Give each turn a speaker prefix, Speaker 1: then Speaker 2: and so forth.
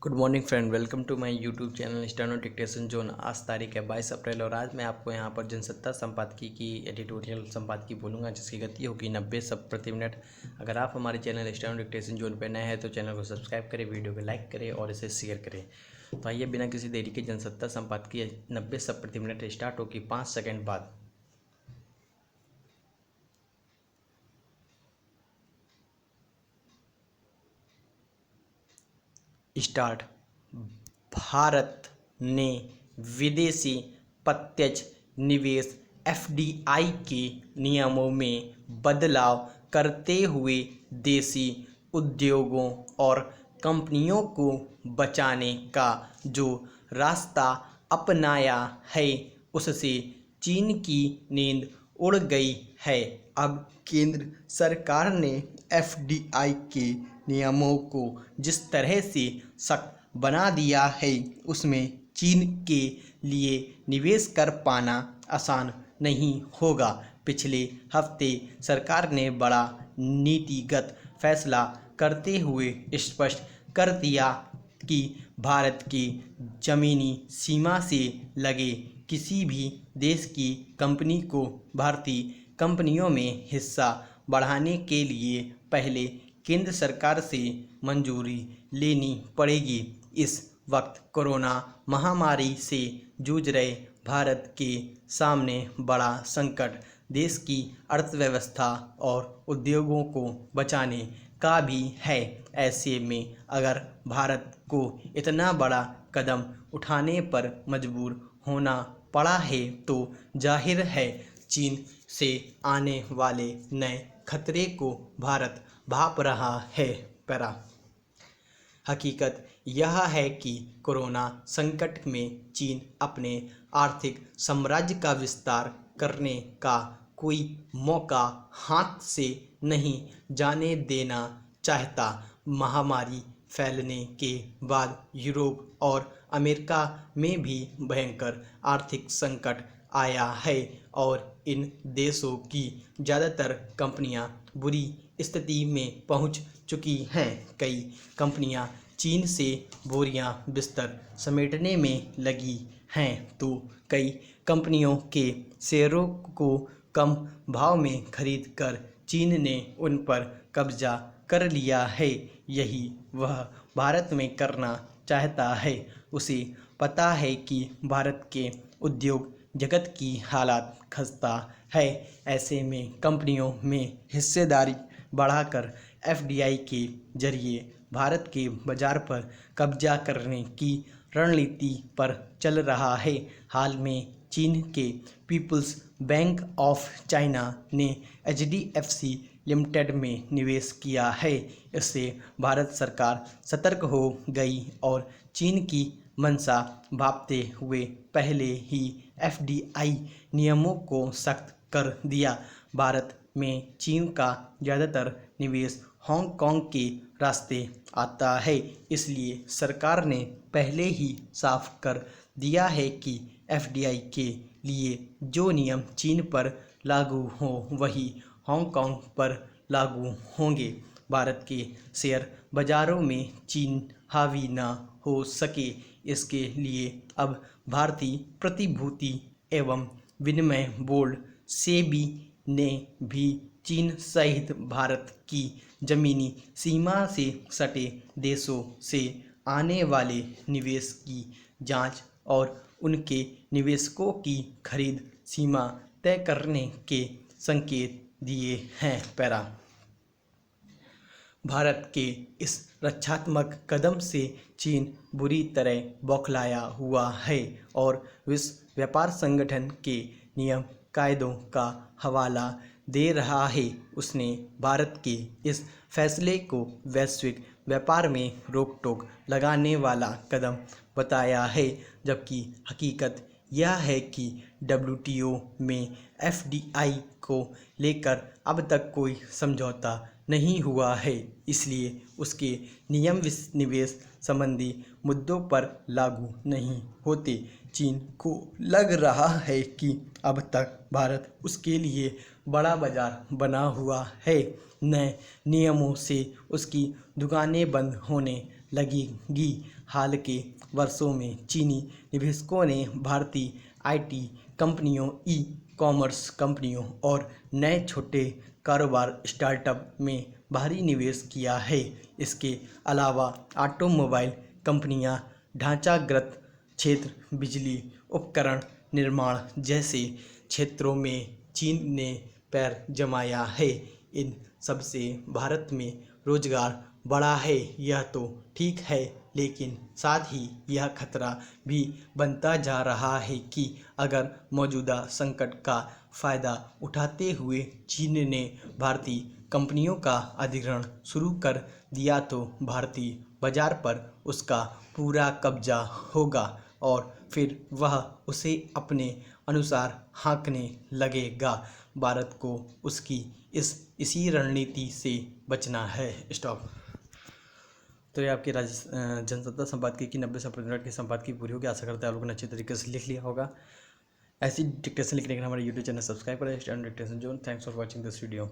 Speaker 1: Good morning friend, welcome to my YouTube channel steno dictation zone. आज तारीख है 22 अप्रैल और आज मैं आपको यहां पर जनसत्ता संपादकीय की एडिटोरियल संपादकीय बोलूँगा जिसकी गति होगी 90 शब्द प्रति मिनट। अगर आप हमारे चैनल स्टेनो डिक्टेशन जोन पर नए हैं तो चैनल को सब्सक्राइब करें, वीडियो को लाइक करें और इसे शेयर करें। तो आइए बिना किसी देरी के जनसत्ता संपादकीय 90 शब्द प्रति मिनट स्टार्ट होगी 5 सेकेंड बाद। स्टार्ट। भारत ने विदेशी प्रत्यक्ष निवेश एफडीआई के नियमों में बदलाव करते हुए देशी उद्योगों और कंपनियों को बचाने का जो रास्ता अपनाया है उससे चीन की नींद उड़ गई है। अब केंद्र सरकार ने एफडीआई के नियमों को जिस तरह से सख्त बना दिया है उसमें चीन के लिए निवेश कर पाना आसान नहीं होगा। पिछले हफ्ते सरकार ने बड़ा नीतिगत फैसला करते हुए स्पष्ट कर दिया कि भारत की ज़मीनी सीमा से लगे किसी भी देश की कंपनी को भारतीय कंपनियों में हिस्सा बढ़ाने के लिए पहले केंद्र सरकार से मंजूरी लेनी पड़ेगी। इस वक्त कोरोना महामारी से जूझ रहे भारत के सामने बड़ा संकट देश की अर्थव्यवस्था और उद्योगों को बचाने का भी है। ऐसे में अगर भारत को इतना बड़ा कदम उठाने पर मजबूर होना पड़ा है तो जाहिर है चीन से आने वाले नए खतरे को भारत भाप रहा है। पैरा। हकीकत यह है कि कोरोना संकट में चीन अपने आर्थिक साम्राज्य का विस्तार करने का कोई मौका हाथ से नहीं जाने देना चाहता। महामारी फैलने के बाद यूरोप और अमेरिका में भी भयंकर आर्थिक संकट आया है और इन देशों की ज़्यादातर कंपनियां बुरी स्थिति में पहुंच चुकी हैं। कई कंपनियां चीन से बोरियां बिस्तर समेटने में लगी हैं तो कई कंपनियों के शेयरों को कम भाव में खरीद कर चीन ने उन पर कब्जा कर लिया है। यही वह भारत में करना चाहता है। उसे पता है कि भारत के उद्योग जगत की हालत खस्ता है। ऐसे में कंपनियों में हिस्सेदारी बढ़ाकर एफडीआई के जरिए भारत के बाजार पर कब्जा करने की रणनीति पर चल रहा है। हाल में चीन के पीपुल्स बैंक ऑफ चाइना ने एचडीएफसी लिमिटेड में निवेश किया है। इससे भारत सरकार सतर्क हो गई और चीन की मंशा भांपते हुए पहले ही एफडीआई नियमों को सख्त कर दिया। भारत में चीन का ज़्यादातर निवेश हांगकांग के रास्ते आता है, इसलिए सरकार ने पहले ही साफ कर दिया है कि एफडीआई के लिए जो नियम चीन पर लागू हों वही हांगकांग पर लागू होंगे। भारत के शेयर बाजारों में चीन हावी न हो सके इसके लिए अब भारतीय प्रतिभूति एवं विनिमय बोर्ड सेबी ने भी चीन सहित भारत की ज़मीनी सीमा से सटे देशों से आने वाले निवेश की जांच और उनके निवेशकों की खरीद सीमा तय करने के संकेत दिए हैं। पैरा। भारत के इस रक्षात्मक कदम से चीन बुरी तरह बौखलाया हुआ है और विश्व व्यापार संगठन के नियम कायदों का हवाला दे रहा है। उसने भारत के इस फैसले को वैश्विक व्यापार में रोक टोक लगाने वाला कदम बताया है, जबकि हकीकत यह है कि डब्ल्यूटीओ में एफडीआई को लेकर अब तक कोई समझौता नहीं हुआ है, इसलिए उसके नियम निवेश संबंधी मुद्दों पर लागू नहीं होते। चीन को लग रहा है कि अब तक भारत उसके लिए बड़ा बाजार बना हुआ है। नए नियमों से उसकी दुकानें बंद होने लगेगी। हाल के वर्षों में चीनी निवेशकों ने भारतीय आईटी कंपनियों, ई कॉमर्स कंपनियों और नए छोटे कारोबार स्टार्टअप में भारी निवेश किया है। इसके अलावा ऑटोमोबाइल कंपनियां, ढांचागत क्षेत्र, बिजली उपकरण निर्माण जैसे क्षेत्रों में चीन ने पैर जमाया है। इन सबसे भारत में रोजगार बढ़ा है, यह तो ठीक है, लेकिन साथ ही यह खतरा भी बनता जा रहा है कि अगर मौजूदा संकट का फ़ायदा उठाते हुए चीन ने भारतीय कंपनियों का अधिग्रहण शुरू कर दिया तो भारतीय बाजार पर उसका पूरा कब्जा होगा और फिर वह उसे अपने अनुसार हाँकने लगेगा। भारत को उसकी इसी रणनीति से बचना है। स्टॉप। तो ये आपके जनसत्ता संपादकीय की 90 मिनट के संपादकीय पूरी होगी। आशा करते हैं आप लोगों ने अच्छे तरीके से लिख लिया होगा। ऐसी डिक्टेशन लिखने के लिए हमारे यूट्यूब चैनल सब्सक्राइब करें, stand dictation zone. Thanks for watching this video.